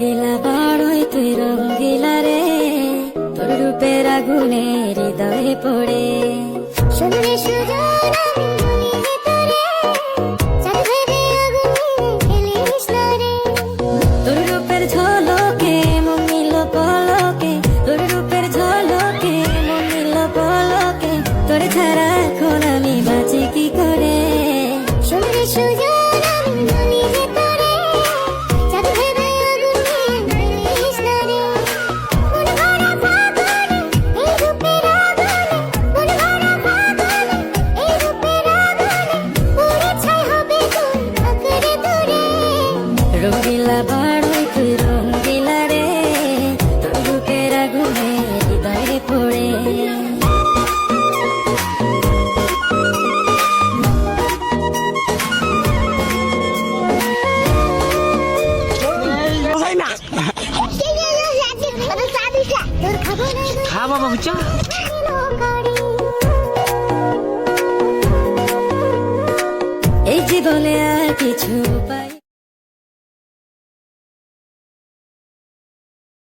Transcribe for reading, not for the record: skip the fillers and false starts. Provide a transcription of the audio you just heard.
রঙ্গিলা বড়ই তুই রঙ্গিলা রে, তোর রূপের আগুনে হৃদয়ে পড়ে। শুনলে সুজন আমি বলি যে তোরে, চাঁদ ভেবে আগুনে খেলিস না রে। তোর রূপের ঝলকে মন নিল পলকে, তোর রূপের ঝলকে মন নিল পলকে, তোর ছাড়া এখন আমি বাঁচি কি করে। শুনলে সুজন আমি বলি যে তোরে, চাঁদ ভেবে আগুনে খেলিস না রে। মন ভরা ফাগুনে এই রূপের আগুনে, মন ভরা ফাগুনে এই রূপের আগুনে, পুড়ে ছাই হবে তোর আঁকড়ে ধরে। রঙ্গিলা বড়ই তুই রঙ্গিলা রে, তোর রূপের আগুনে হৃদয়ে পড়ে। খা বাবা বুঝছো এই জীবনে আর কিছু পাই